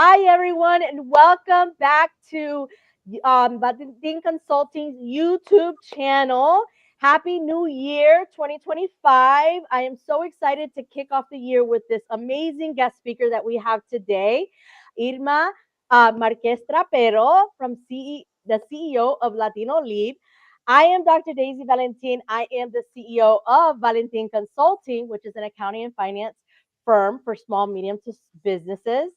Hi, everyone, and welcome back to Latin Consulting's YouTube channel. Happy New Year 2025. I am so excited to kick off the year with this amazing guest speaker that we have today, Irma Marquez Trapero, the CEO of LatinoLead. I am Dr. Daisy Valentin. I am the CEO of Valentin Consulting, which is an accounting and finance firm for small, medium to businesses,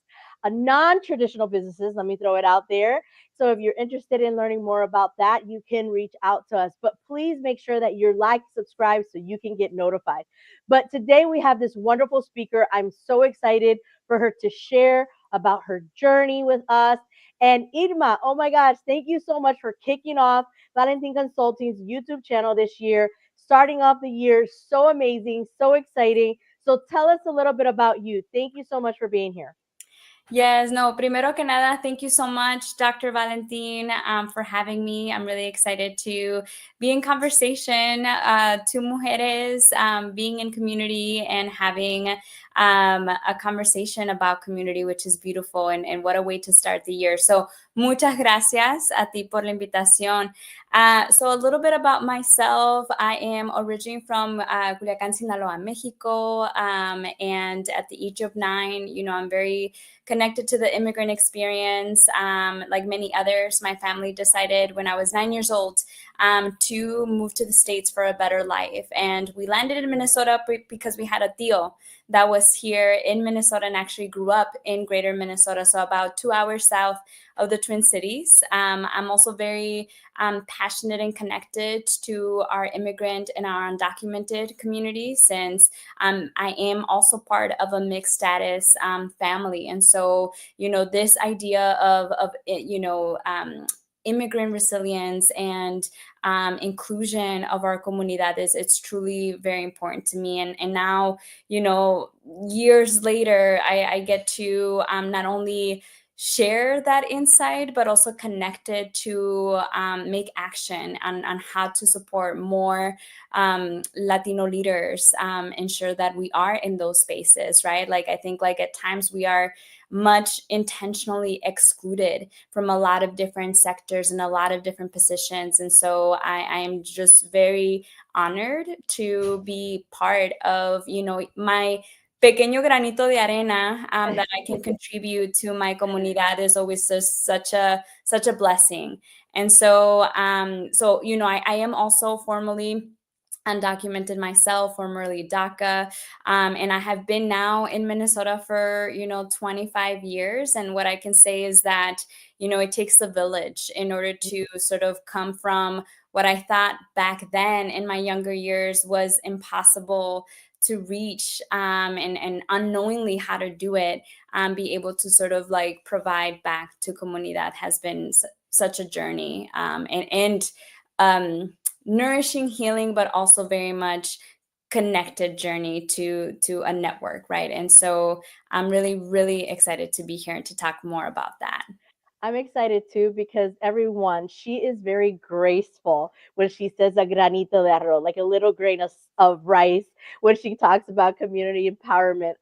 non-traditional businesses. Let me throw it out there. So if you're interested in learning more about that, you can reach out to us. But please make sure that you're subscribe so you can get notified. But today we have this wonderful speaker. I'm so excited for her to share about her journey with us. And Irma, oh my gosh, thank you so much for kicking off Valentin Consulting's YouTube channel this year, starting off the year so amazing, so exciting. So tell us a little bit about you. Thank you so much for being here. Yes, no, primero que nada, thank you so much, Dr. Valentin, for having me. I'm really excited to be in conversation, two mujeres, being in community and having a conversation about community, which is beautiful, and what a way to start the year. So muchas gracias a ti por la invitación. So a little bit about myself. I am originally from Culiacán, Sinaloa, Mexico, and at the age of 9, I'm very connected to the immigrant experience. Like many others, my family decided when I was 9 years old to move to the States for a better life. And we landed in Minnesota because we had a tío that was here in Minnesota and actually grew up in greater Minnesota, so about 2 hours south of the Twin Cities. I'm also very passionate and connected to our immigrant and our undocumented community, since I am also part of a mixed status family. And so, this idea of immigrant resilience and inclusion of our comunidades, it's truly very important to me. And now, years later, I get to not only share that insight, but also connected to make action on how to support more Latino leaders, ensure that we are in those spaces, right? Like, I think at times we are much intentionally excluded from a lot of different sectors and a lot of different positions. And so I am just very honored to be part of, my pequeño granito de arena that I can contribute to my comunidad is always just such a blessing. And so, I am also formally undocumented myself, formerly DACA, and I have been now in Minnesota for 25 years. And what I can say is that it takes a village in order to sort of come from what I thought back then in my younger years was impossible to reach, and unknowingly how to do it, be able to sort of provide back to comunidad has been such a journey, and nourishing, healing, but also very much connected journey to a network, right? And so I'm really, really excited to be here and to talk more about that. I'm excited too because she is very graceful when she says a granito de arroz, like a little grain of rice, when she talks about community empowerment.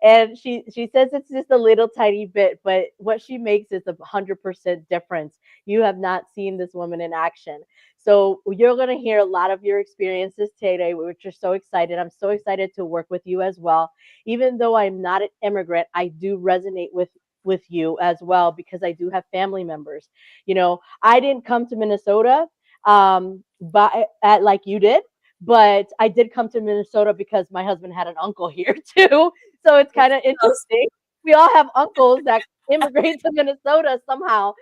And she says it's just a little tiny bit, but what she makes is 100% difference. You have not seen this woman in action. So you're going to hear a lot of your experiences today, which are so excited. I'm so excited to work with you as well. Even though I'm not an immigrant, I do resonate with you as well because I do have family members. I didn't come to Minnesota like you did, but I did come to Minnesota because my husband had an uncle here too. So it's kind of interesting. We all have uncles that immigrate to Minnesota somehow,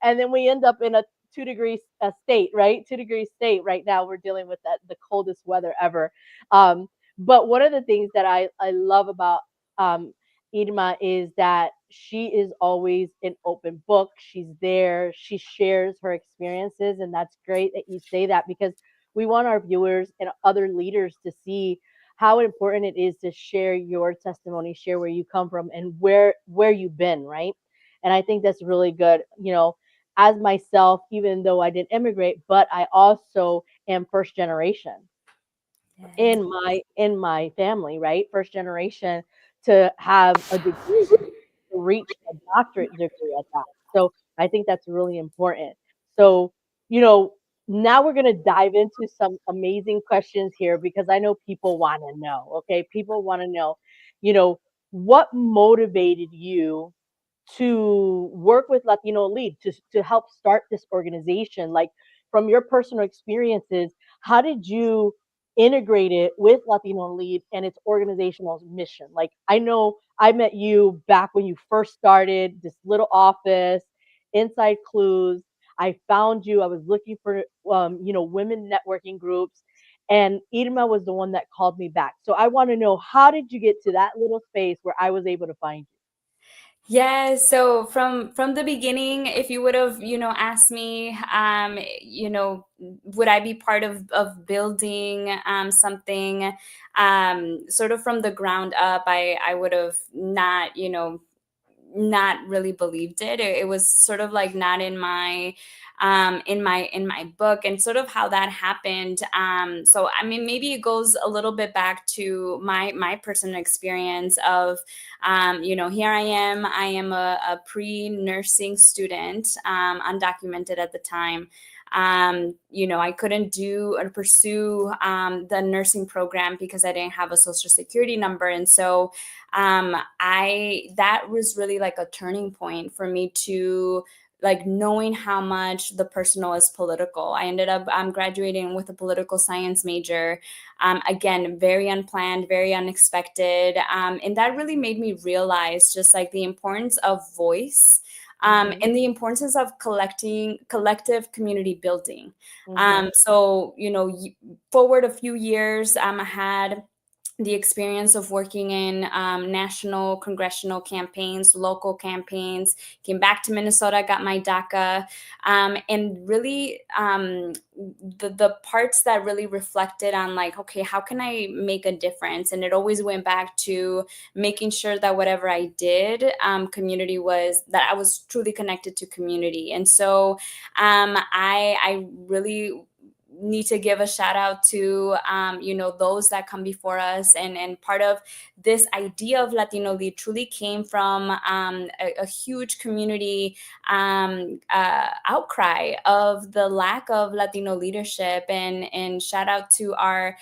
and then we end up in a 2 degree state, right? 2 degree state right now. We're dealing with the coldest weather ever. But one of the things that I love about Irma is that she is always an open book. She's there. She shares her experiences. And that's great that you say that because we want our viewers and other leaders to see how important it is to share your testimony, share where you come from and where you've been, right? And I think that's really good. As myself, even though I didn't immigrate, but I also am first generation in my family, right? First generation to have a degree reach a doctorate degree at that. So I think that's really important. So, you know, now we're going to dive into some amazing questions here because I know people want to know. Okay. People want to know, you know, what motivated you to work with LatinoLead to help start this organization? Like from your personal experiences, how did you integrate it with LatinoLead and its organizational mission? Like I know I met you back when you first started this little office, Inside Clues. I found you. I was looking for women networking groups. And Irma was the one that called me back. So I want to know, how did you get to that little space where I was able to find you? Yeah, so from the beginning, if you would have, asked me, would I be part of building something sort of from the ground up, I would have not, not really believed it. It was sort of like not in my in my book, and sort of how that happened. So I mean, maybe it goes a little bit back to my personal experience of here I am a pre-nursing student, undocumented at the time. I couldn't do or pursue the nursing program because I didn't have a social security number. And so I that was really like a turning point for me to like knowing how much the personal is political. I ended up graduating with a political science major. Again, very unplanned, very unexpected. And that really made me realize just like the importance of voice, Mm-hmm. and the importance of collective community building. Mm-hmm. So, forward a few years, I had the experience of working in national congressional campaigns, local campaigns, came back to Minnesota, got my DACA, and really the parts that really reflected on like, okay, how can I make a difference? And it always went back to making sure that whatever I did, that I was truly connected to community. And so I really need to give a shout out to those that come before us, and part of this idea of LatinoLead truly came from a huge community outcry of the lack of Latino leadership, and shout out to our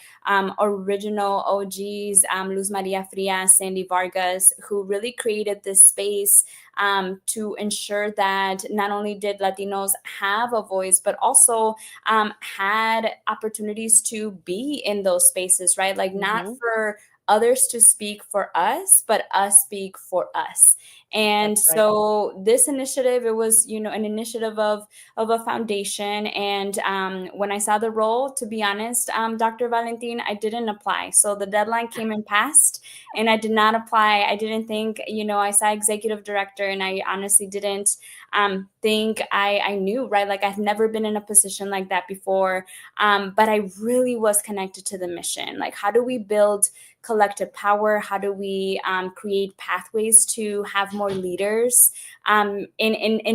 original OGs, Luz Maria Frias, Sandy Vargas, who really created this space to ensure that not only did Latinos have a voice, but also had opportunities to be in those spaces, right? Like not Mm-hmm. for others to speak for us, but us speak for us. And That's right. so this initiative, it was, an initiative of a foundation. And when I saw the role, to be honest, Dr. Valentin, I didn't apply. So the deadline came and passed, and I did not apply. I didn't think, I saw executive director, and I honestly didn't think I knew, right? Like I've never been in a position like that before. But I really was connected to the mission. Like, how do we build collective power? How do we create pathways to have more leaders? In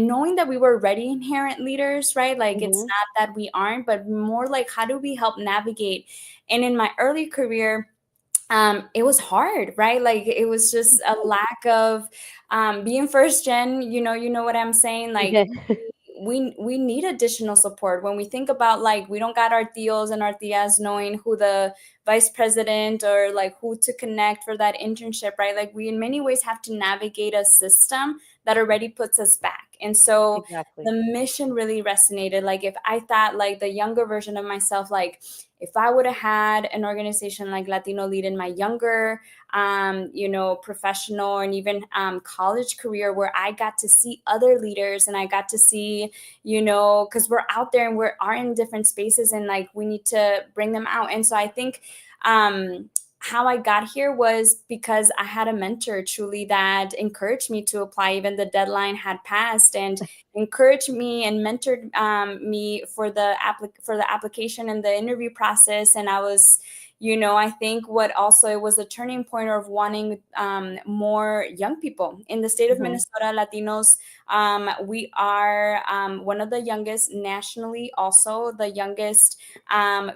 knowing that we were already inherent leaders, right? Like it's Mm-hmm. not that we aren't, but more like how do we help navigate? And in my early career, it was hard, right? Like it was just a lack of being first gen, you know what I'm saying? Like Yeah. we need additional support when we think about like we don't got our tios and our tias knowing who the vice president or like who to connect for that internship, right? Like we in many ways have to navigate a system that already puts us back. And so Exactly. the mission really resonated. Like if I thought like the younger version of myself, like if I would have had an organization like LatinoLead in my younger professional and even college career, where I got to see other leaders and I got to see, because we're out there and are in different spaces, and like we need to bring them out. And so I think how I got here was because I had a mentor truly that encouraged me to apply. Even the deadline had passed, and encouraged me and mentored me for the application and the interview process. And I was, I think what also it was a turning point of wanting more young people in the state of Mm-hmm. Minnesota. Latinos, we are one of the youngest nationally, also the youngest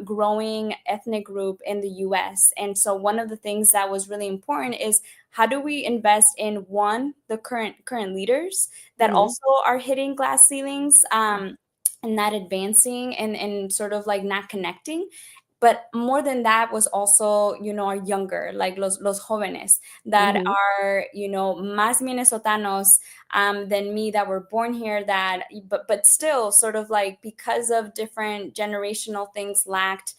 growing ethnic group in the US. And so one of the things that was really important is how do we invest in one, the current leaders that Mm-hmm. also are hitting glass ceilings, and not advancing, and sort of like not connecting. But more than that was also, our younger, like los jóvenes that Mm-hmm. are, más Minnesotanos than me, that were born here, that but still sort of like, because of different generational things, lacked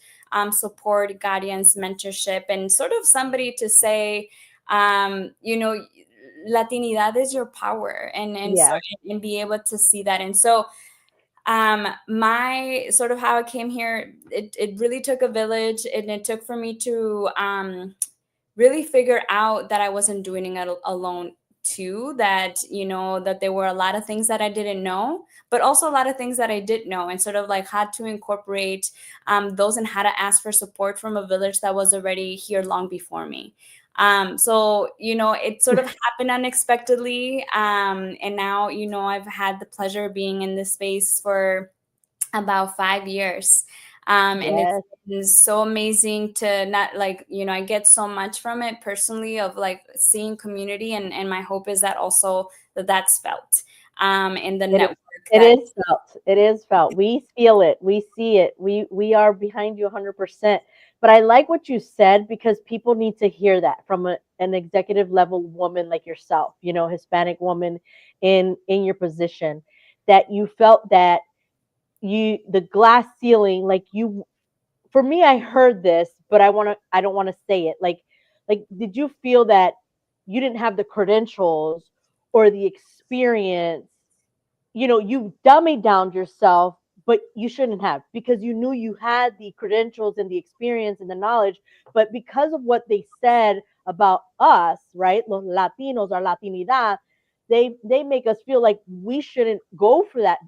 support, guidance, mentorship, and sort of somebody to say, Latinidad is your power, and so, Yes. and be able to see that. And so my sort of how I came here, it really took a village, and it took for me to really figure out that I wasn't doing it alone too, that that there were a lot of things that I didn't know, but also a lot of things that I did know, and sort of like how to incorporate those, and how to ask for support from a village that was already here long before me. So it sort of happened unexpectedly, and now I've had the pleasure of being in this space for about 5 years. And it's Yes. been so amazing to not, like, I get so much from it personally, of like seeing community, and my hope is that also that's felt in the It network it that. is felt. It is felt. We feel it. We see it. We are behind you 100%. But I like what you said because people need to hear that from an executive level woman like yourself, Hispanic woman in your position, that you felt that the glass ceiling, like you, for me, I heard this, but I don't want to say it. Like did you feel that you didn't have the credentials or the experience? You dummied down yourself, but you shouldn't have, because you knew you had the credentials and the experience and the knowledge. But because of what they said about us, right? Los Latinos, our Latinidad, they make us feel like we shouldn't go for that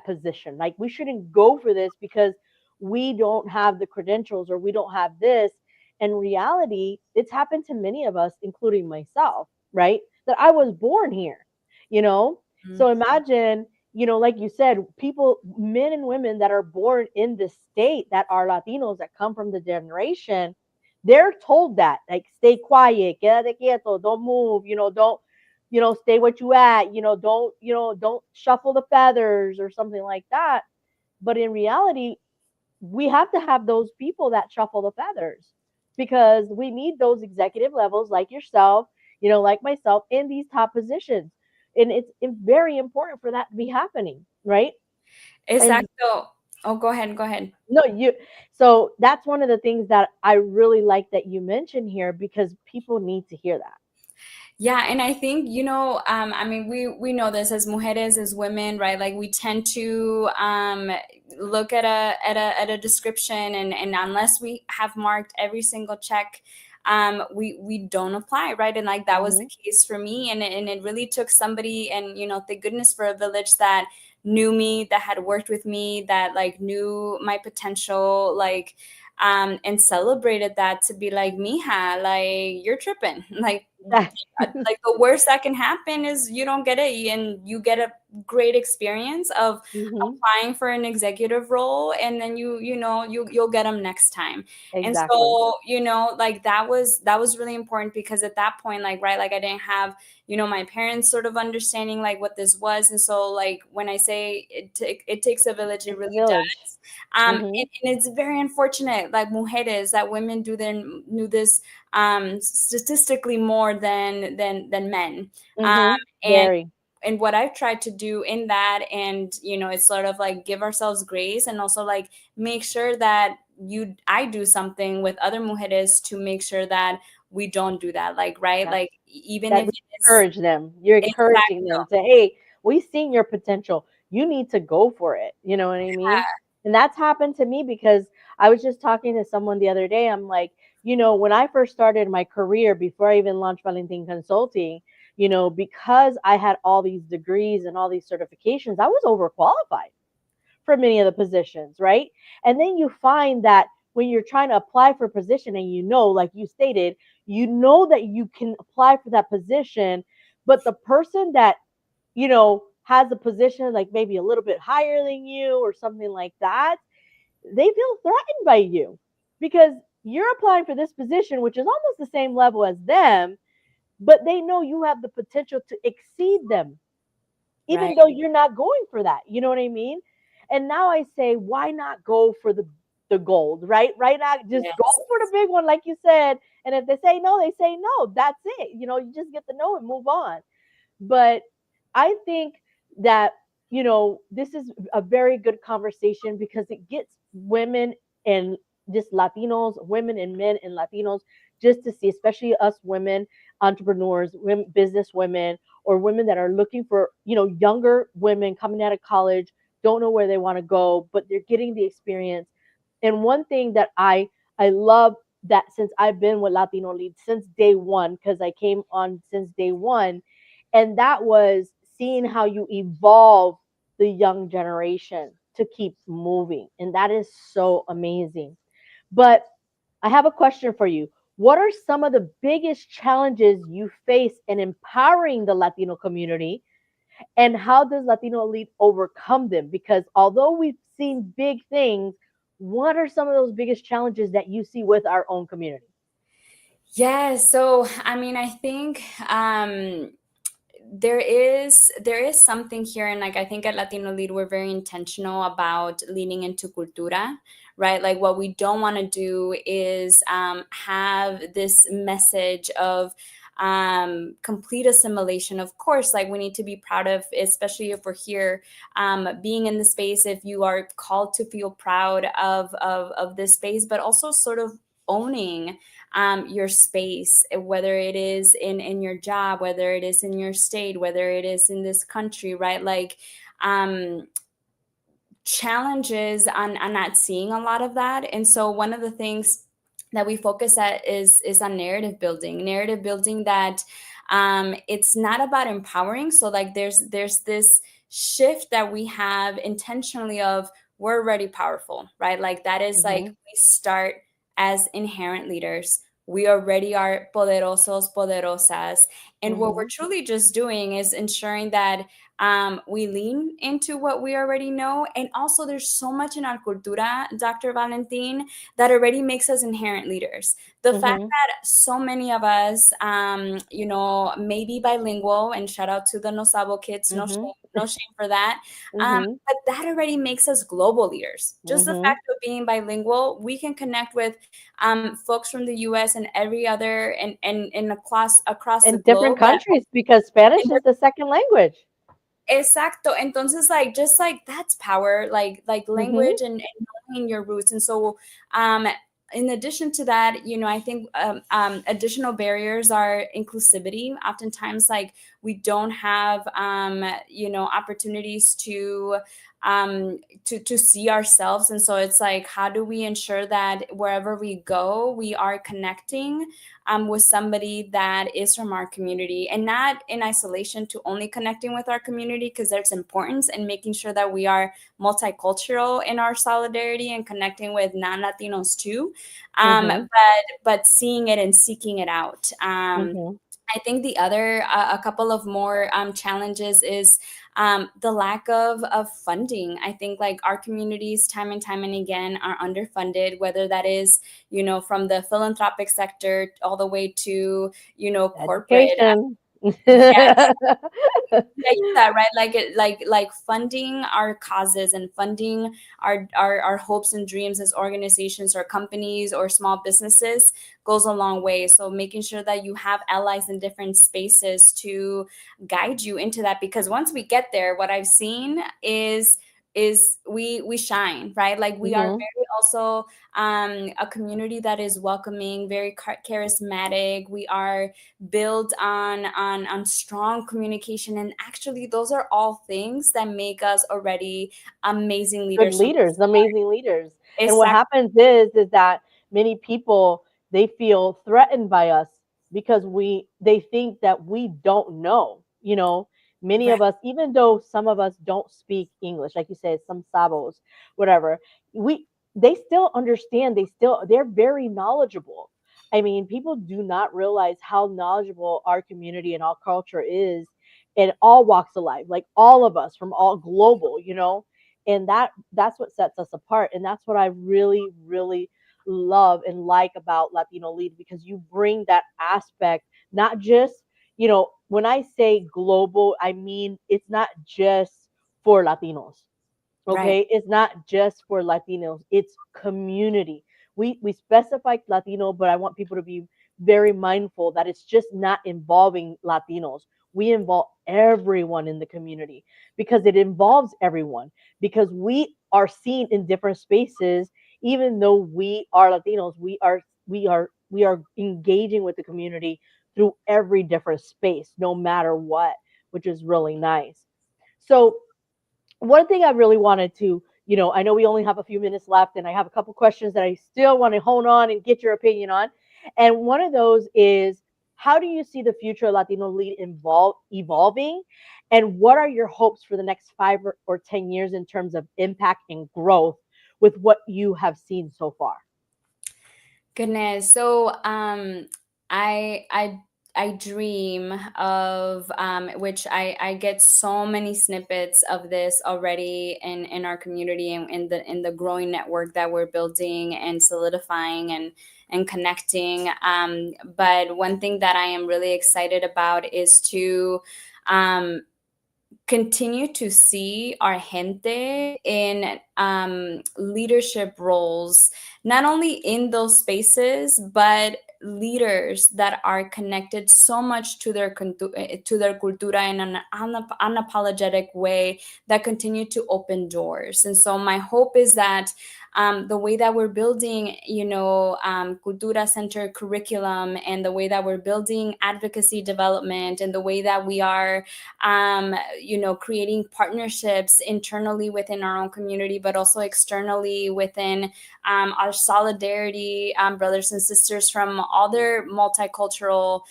position. Like we shouldn't go for this because we don't have the credentials or we don't have this. In reality, it's happened to many of us, including myself, right? That I was born here, you know? So imagine, like you said, people, men and women that are born in this state that are Latinos that come from the generation, they're told that, like, stay quiet, quédate quieto, don't move, don't, stay what you at, don't shuffle the feathers or something like that. But in reality, we have to have those people that shuffle the feathers because we need those executive levels like yourself, like myself, in these top positions. And it's very important for that to be happening, right? And Exacto. Oh, go ahead, go ahead. no, so that's one of the things that I really like that you mentioned here because people need to hear that. Yeah, and I think, I mean, we know this as mujeres, as women, right? Like we tend to look at a description, and unless we have marked every single check, we don't apply, right? And like that was the Hmm. case for me, and it really took somebody, and thank goodness for a village that knew me, that had worked with me, that like knew my potential, like and celebrated that, to be like, mija, like you're tripping, like the worst that can happen is you don't get it, and you get a great experience of Hmm. applying for an executive role, and then you'll get them next time. And Exactly. so like that was really important, because at that point, like, right, like I didn't have my parents sort of understanding like what this was. And so like when I say it takes a village, it It's a really village. does. Hmm. And it's very unfortunate, like mujeres, that women do this statistically more than men. Um, Hmm. and Very. and what I've tried to do in that, and it's sort of like give ourselves grace, and also like make sure that I do something with other mujeres to make sure that we don't do that. Like, right, Yes. like even That if you it's encourage them. You're encouraging exactly. them to, hey, we've seen your potential. You need to go for it. You know what I mean? And that's happened to me because I was just talking to someone the other day. I'm like, when I first started my career, before I even launched Valentin Consulting, because I had all these degrees and all these certifications, I was overqualified for many of the positions, right? And then you find that when you're trying to apply for a position and like you stated, that you can apply for that position, but the person that, has a position like maybe a little bit higher than you or something like that, they feel threatened by you because you're applying for this position, which is almost the same level as them, but they know you have the potential to exceed them, even Right. though you're not going for that. You know what I mean? And now I say, why not go for the gold, right? Right now, just go Yes. for the big one, like you said. And if they say no, they say no. That's it. You just get the no and move on. But I think that, this is a very good conversation because it gets women and just Latinos, women and men and Latinos, just to see, especially us women, entrepreneurs, women, business women, or women that are looking for, younger women coming out of college, don't know where they want to go, but they're getting the experience. And one thing that I love, that since I've been with LatinoLead since day one, because I came on since day one, and that was seeing how you evolve the young generation to keep moving. And that is so amazing. But I have a question for you. What are some of the biggest challenges you face in empowering the Latino community? And how does LatinoLead overcome them? Because although we've seen big things, what are some of those biggest challenges that you see with our own community? Yeah, so I mean, I think there is something here, and like I think at LatinoLead we're very intentional about leaning into cultura, right? Like what we don't want to do is have this message of complete assimilation. Of course, like we need to be proud of, especially if we're here being in the space, if you are called to feel proud of this space, but also sort of owning your space, whether it is in your job, whether it is in your state, whether it is in this country, right? Like challenges on not seeing a lot of that. And so one of the things that we focus at is on narrative building that it's not about empowering. So like there's this shift that we have intentionally of we're already powerful, right? Like that is like Mm-hmm. we start as inherent leaders. We already are poderosos, poderosas. And what we're Mm-hmm. truly just doing is ensuring that we lean into what we already know. And also, there's so much in our cultura, Dr. Valentin, that already makes us inherent leaders. The fact Mm-hmm. that so many of us, may be bilingual, and shout out to the No Sabo kids, Mm-hmm. no shame for that. Mm-hmm. But that already makes us global leaders. Just the Mm-hmm. fact of being bilingual, we can connect with folks from the US and every other and across the In different globe that countries, because Spanish is the second language. exacto. Entonces, like, just like that's power, like Mm-hmm. language and knowing your roots. And so, um, in addition to that, I think additional barriers are inclusivity. Oftentimes, like we don't have, opportunities to see ourselves. And so it's like, how do we ensure that wherever we go, we are connecting with somebody that is from our community, and not in isolation to only connecting with our community, because there's importance in making sure that we are multicultural in our solidarity and connecting with non-Latinos too, Mm-hmm. but seeing it and seeking it out. Mm-hmm. I think the other, a couple of more challenges is the lack of funding. I think like our communities, time and time and again, are underfunded, whether that is, from the philanthropic sector all the way to, corporate. Education. Yes, like that, right? Like like funding our causes and funding our hopes and dreams as organizations or companies or small businesses goes a long way. So making sure that you have allies in different spaces to guide you into that, because once we get there, what I've seen is we shine, right? Like we are Mm-hmm. very also a community that is welcoming, very charismatic. We are build on strong communication, and actually those are all things that make us already amazing Good leaders from the leaders, start. amazing leaders. And what Exactly. happens is that many people, they feel threatened by us because they think that we don't know. Many Right. of us, even though some of us don't speak English, like you said, some sabos, whatever, we they still understand, they're very knowledgeable. I mean, people do not realize how knowledgeable our community and our culture is in all walks of life, like all of us from all global, and that's what sets us apart. And that's what I really, really love and like about Latino Lead, because you bring that aspect, not just, when I say global, I mean it's not just for Latinos. Right. Okay, it's not just for Latinos, it's community. We specify Latino, but I want people to be very mindful that it's just not involving Latinos. We involve everyone in the community, because it involves everyone, because we are seen in different spaces. Even though we are Latinos, we are engaging with the community through every different space, no matter what, which is really nice. So one thing I really wanted to, I know we only have a few minutes left, and I have a couple questions that I still want to hone on and get your opinion on. And one of those is, how do you see the future of Latino Lead evolving? And what are your hopes for the next 5 or 10 years in terms of impact and growth with what you have seen so far? Goodness. So I I I dream of which I get so many snippets of this already in our community and in the growing network that we're building and solidifying and connecting. But one thing that I am really excited about is to um, continue to see our gente in leadership roles, not only in those spaces, but leaders that are connected so much to to their cultura in an unapologetic way, that continue to open doors. And so my hope is that the way that we're building, cultura center curriculum, and the way that we're building advocacy development, and the way that we are creating partnerships internally within our own community, but also externally within our solidarity brothers and sisters from other multicultural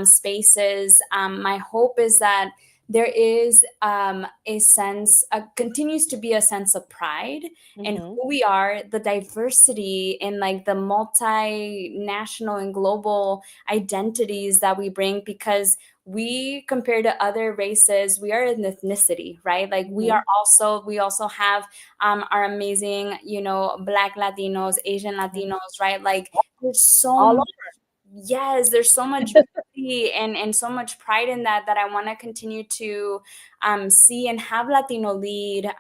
spaces. My hope is that there is a sense, continues to be a sense of pride in Mm-hmm. who we are, the diversity and like the multinational and global identities that we bring, because we, compared to other races, we are an ethnicity, right? Like Mm-hmm. we also have our amazing, Black Latinos, Asian Mm-hmm. Latinos, right? Like there's so All much, over. yes, there's so much beauty and so much pride in that I want to continue to see, and have Latino Lead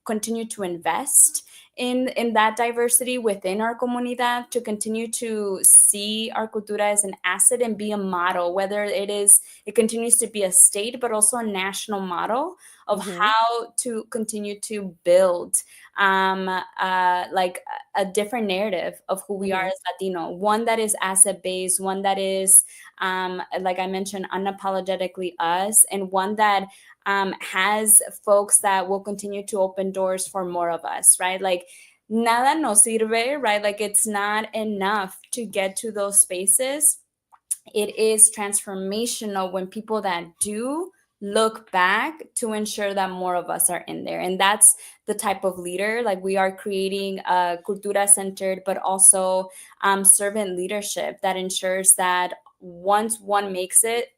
continue to invest in that diversity within our comunidad, to continue to see our cultura as an asset and be a model, whether it continues to be a state, but also a national model of Mm-hmm. how to continue to build like a different narrative of who we are Mm-hmm. as Latino, one that is asset based, one that is like I mentioned, unapologetically us, and one that has folks that will continue to open doors for more of us, right? Like nada nos sirve, right? Like it's not enough to get to those spaces. It is transformational when people that do look back to ensure that more of us are in there. And that's the type of leader. Like we are creating a cultura centered, but also servant leadership that ensures that once one makes it,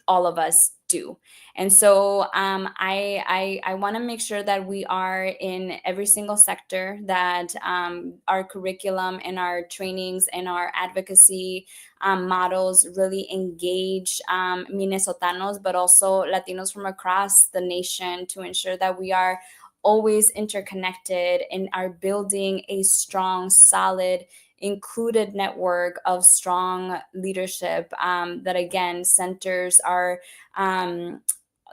all of us do. And so I want to make sure that we are in every single sector, that our curriculum and our trainings and our advocacy models really engage Minnesotanos, but also Latinos from across the nation, to ensure that we are always interconnected and are building a strong, solid, included network of strong leadership that again centers our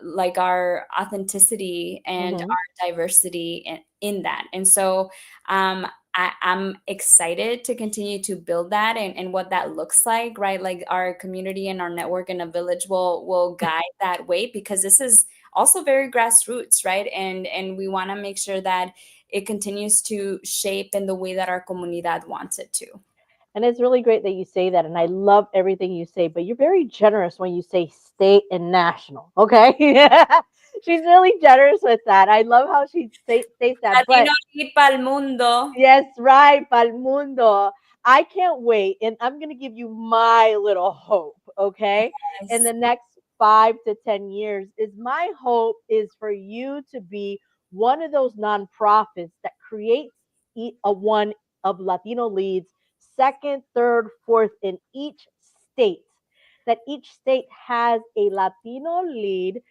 like our authenticity and Mm-hmm. our diversity in that. And so I'm excited to continue to build that, and what that looks like, right? Like our community and our network and a village will guide that way, because this is also very grassroots, right? And we want to make sure that it continues to shape in the way that our comunidad wants it to. And it's really great that you say that. And I love everything you say, but you're very generous when you say state and national. Okay. She's really generous with that. I love how she states that. But LatinoLead pa'l mundo. yes, right, pal mundo. I can't wait, and I'm gonna give you my little hope. Okay, in Yes. the next 5 to 10 years, is my hope is for you to be one of those nonprofits that creates a one of Latino leads, second, third, fourth in each state. That each state has a Latino lead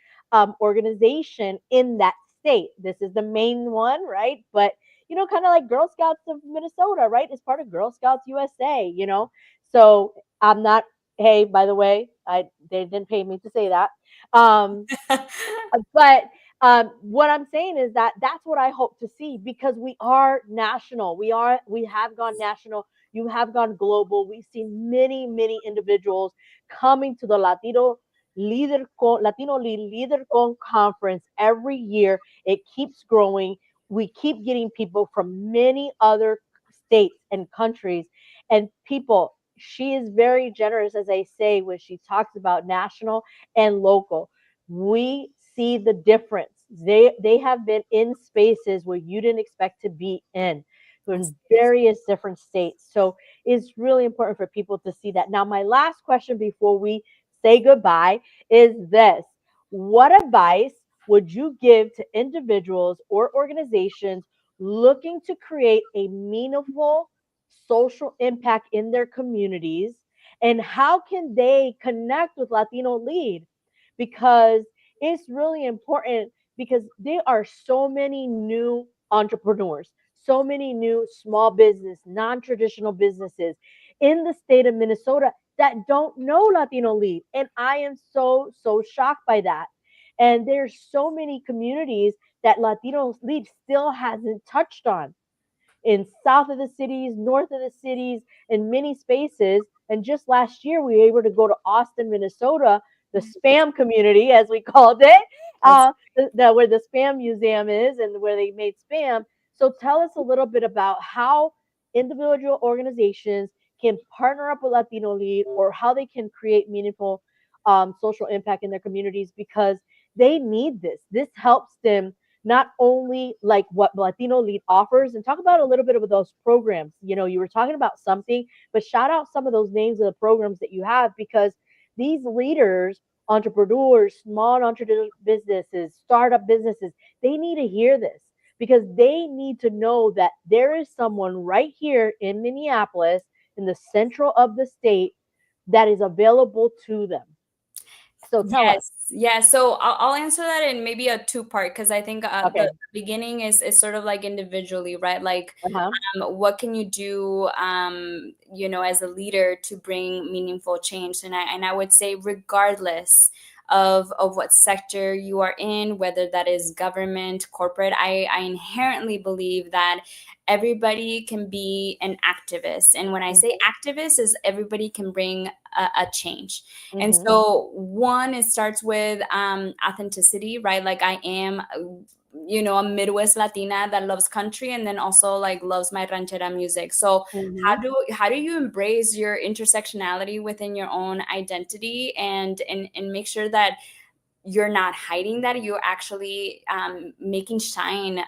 organization in that state. This is the main one, right? But kind of like Girl Scouts of Minnesota, right? It's part of Girl Scouts USA. So I'm not, hey, by the way, they didn't pay me to say that. Um, but what I'm saying is that that's what I hope to see because we are national. We have gone national. You have gone global. We've seen many, many individuals coming to the Latino Leader Con conference every year. It keeps growing. We keep getting people from many other states and countries and people. She is very generous, as I say, when she talks about national and local. We see the difference. They have been in spaces where you didn't expect to be in various different states. So it's really important for people to see that. Now, my last question before we say goodbye is this. What advice would you give to individuals or organizations looking to create a meaningful social impact in their communities? And how can they connect with LatinoLead? Because it's really important because there are so many new entrepreneurs, so many new small business, non-traditional businesses in the state of Minnesota that don't know LatinoLead. And I am so, so shocked by that. And there's so many communities that LatinoLead still hasn't touched on in south of the cities, north of the cities, in many spaces. And just last year, we were able to go to Austin, Minnesota, the spam community, as we called it, That's where the spam museum is and where they made spam. So tell us a little bit about how individual organizations can partner up with LatinoLead or how they can create meaningful social impact in their communities because they need this. This helps them not only like what LatinoLead offers and talk about a little bit of those programs. You were talking about something, but shout out some of those names of the programs that you have because these leaders, entrepreneurs, small entrepreneur businesses, startup businesses, they need to hear this because they need to know that there is someone right here in Minneapolis, in the central of the state, that is available to them. So tell us. Yes, yeah. So I'll answer that in maybe a two-part because I think the Okay. beginning is sort of like individually, right? Like, Uh-huh. what can you do, as a leader to bring meaningful change? And I would say, regardless of what sector you are in, whether that is government, corporate, I inherently believe that everybody can be an activist. And when I say Mm-hmm. activist, is everybody can bring a change. And Mm-hmm. so, one, it starts with authenticity, right? Like, I am, a Midwest Latina that loves country and then also like loves my ranchera music. So, Mm-hmm. how do you embrace your intersectionality within your own identity and make sure that you're not hiding that, you're actually making shine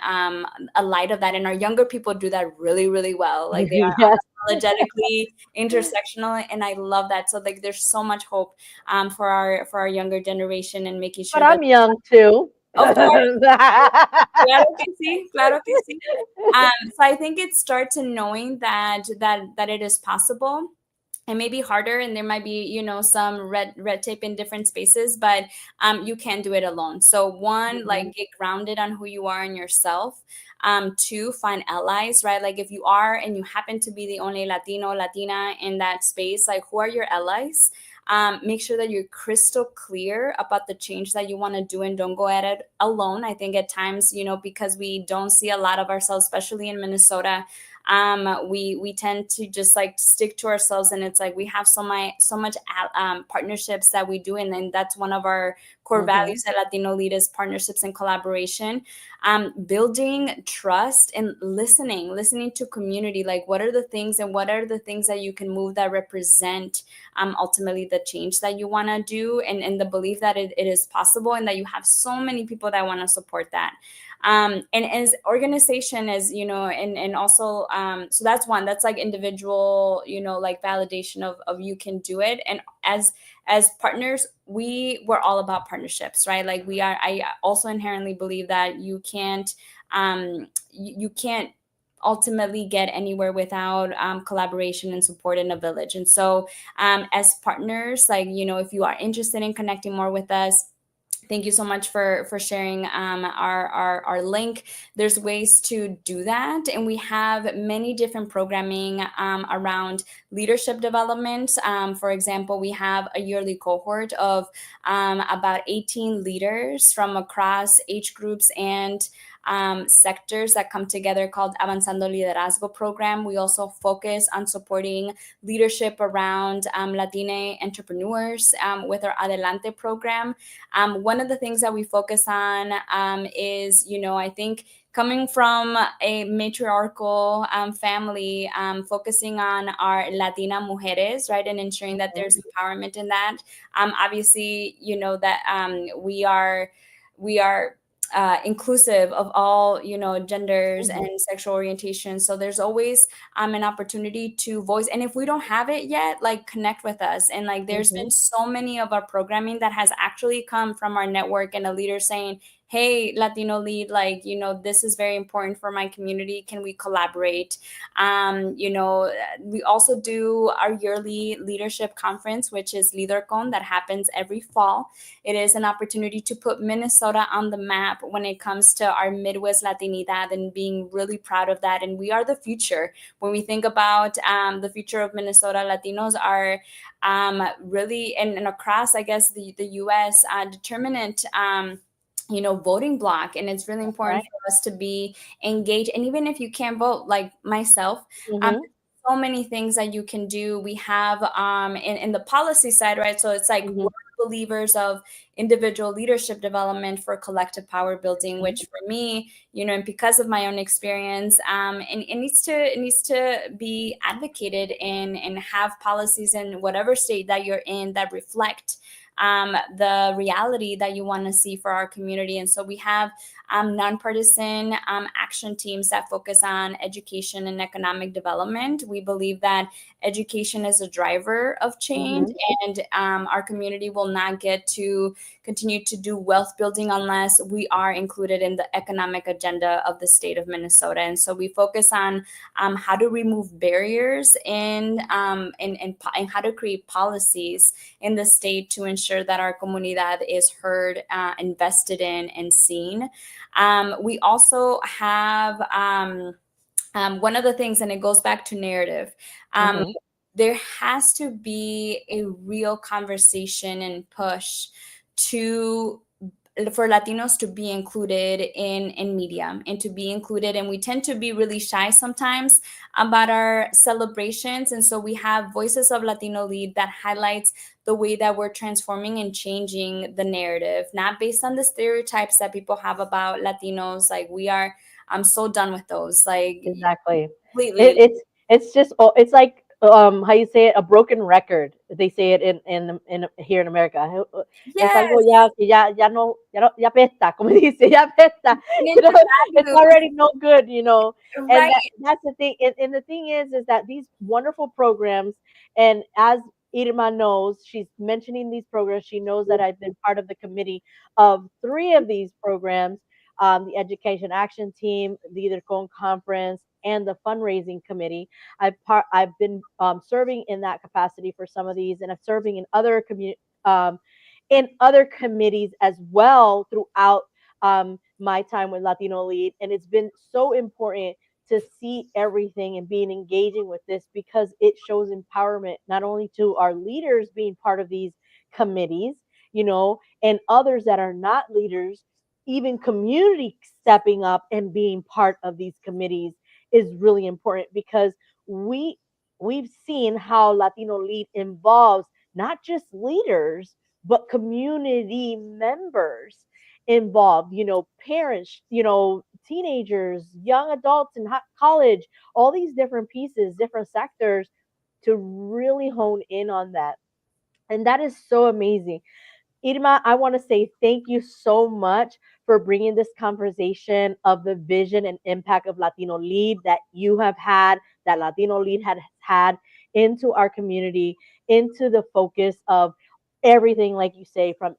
a light of that. And our younger people do that really, really well. Like, they are Yes. unapologetically intersectional, and I love that. So, like, there's so much hope for our younger generation and making But sure that, I'm young too. of course, claro que sí, claro que sí. So I think it starts in knowing that it is possible. It may be harder and there might be, some red tape in different spaces, but you can do it alone. So, one, Mhm, like, get grounded on who you are and yourself. Two, find allies, right? Like, if you are and you happen to be the only Latino, Latina in that space, like, who are your allies? Make sure that you're crystal clear about the change that you want to do and don't go at it alone. I think at times, because we don't see a lot of ourselves, especially in Minnesota, We tend to just like stick to ourselves, and it's like we have so much partnerships that we do, and then that's one of our core Mm-hmm. values at LatinoLead is partnerships and collaboration. Building trust and listening to community, like what are the things and what are the things that you can move that represent ultimately the change that you want to do, and the belief that it is possible, and that you have so many people that want to support that. And as organization, as you know, and also so that's one, that's like individual, you know, like validation of you can do it. And as partners, we're all about partnerships, right? Like we are, I also inherently believe that you can't ultimately get anywhere without collaboration and support in a village. And so as partners, like, you know, if you are interested in connecting more with us, thank you so much for sharing our link. There's ways to do that, and we have many different programming around leadership development. For example, we have a yearly cohort of about 18 leaders from across age groups and sectors that come together, called Avanzando Liderazgo program. We also focus on supporting leadership around Latina entrepreneurs with our Adelante program. One of the things that we focus on is, you know, I think coming from a matriarchal family, focusing on our Latina mujeres, right, and ensuring that there's empowerment in that. Obviously, you know that we are inclusive of all, you know, genders Mm-hmm. and sexual orientation. So there's always an opportunity to voice. And if we don't have it yet, like connect with us. And like there's Mm-hmm. been so many of our programming that has actually come from our network, and a leader saying, hey, LatinoLead, like, you know, this is very important for my community. Can we collaborate? You know, we also do our yearly leadership conference, which is LeaderCon, that happens every fall. It is an opportunity to put Minnesota on the map when it comes to our Midwest Latinidad, and being really proud of that. And we are the future. When we think about the future of Minnesota, Latinos are really, and across, I guess, the U.S., determinant. You know, voting block, and it's really important Right. for us to be engaged. And even if you can't vote, like myself, Mm-hmm. so many things that you can do. We have in the policy side, right? So it's like Mm-hmm. we're believers of individual leadership development for collective power building, which for me, you know, and because of my own experience, and it needs to be advocated and have policies in whatever state that you're in that reflect the reality that you want to see for our community. And so we have nonpartisan action teams that focus on education and economic development. We believe that education is a driver of change, Mm-hmm. and our community will not get to continue to do wealth building unless we are included in the economic agenda of the state of Minnesota. And so we focus on how to remove barriers and how to create policies in the state to ensure that our comunidad is heard, invested in, and seen. We also have one of the things, and it goes back to narrative. Um, Mm-hmm. there has to be a real conversation and push to for Latinos to be included in media and to be included. And we tend to be really shy sometimes about our celebrations. And so we have Voices of LatinoLead that highlights the way that we're transforming and changing the narrative, not based on the stereotypes that people have about Latinos. Like I'm so done with those. Like Exactly. completely. It's just it's like how you say it, a broken record. They say it in here in America. Es algo Yes. ya que ya pesta, como dice, ya pesta. And You it's know, the it's values, already no good, you know. And right? that's the thing. And the thing is that these wonderful programs, and as Irma knows, she's mentioning these programs. She knows that I've been part of the committee of three of these programs, the Education Action Team, the EtherCon Conference, and the fundraising committee. I've been serving in that capacity for some of these, and I'm serving in other committees as well throughout my time with LatinoLead, and it's been so important to see everything and being engaging with this because it shows empowerment not only to our leaders being part of these committees, you know, and others that are not leaders, even community stepping up and being part of these committees. is really important because we we've seen how Latino Lead involves not just leaders but community members involved, parents, teenagers, young adults in college, all these different pieces, different sectors to really hone in on that. And that is so amazing. Irma, I want to say thank you so much for bringing this conversation of the vision and impact of Latino Lead that you have had, that Latino Lead had into our community, into the focus of everything, like you say, from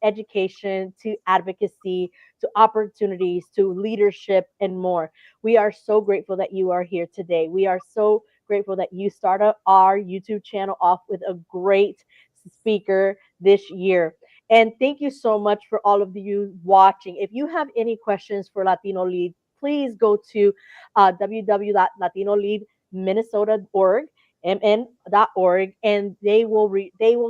education to advocacy to opportunities to leadership and more. We are so grateful that you are here today. We are so grateful that you started our YouTube channel off with a great speaker this year. And thank you so much for all of you watching. If you have any questions for Latino Lead, please go to www.latinolleadminnesota.org, mn.org, and they will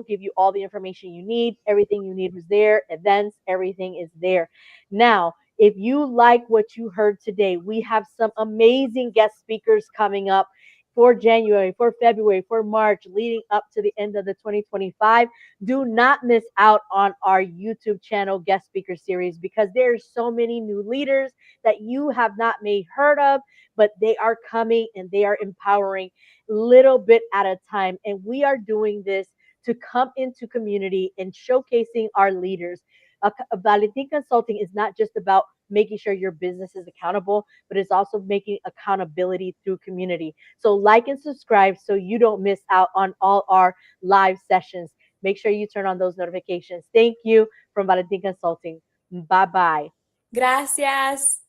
give you all the information you need. Everything you need is there. Events, everything is there. Now, if you like what you heard today, we have some amazing guest speakers coming up for January, for February, for March, leading up to the end of the 2025. Do not miss out on our YouTube channel guest speaker series because there's so many new leaders that you have not made heard of, but they are coming and they are empowering little bit at a time. And we are doing this to come into community and showcasing our leaders. Valentin Consulting is not just about making sure your business is accountable, but it's also making accountability through community. So like and subscribe so you don't miss out on all our live sessions. Make sure you turn on those notifications. Thank you from Valentin Consulting. Bye bye. Gracias.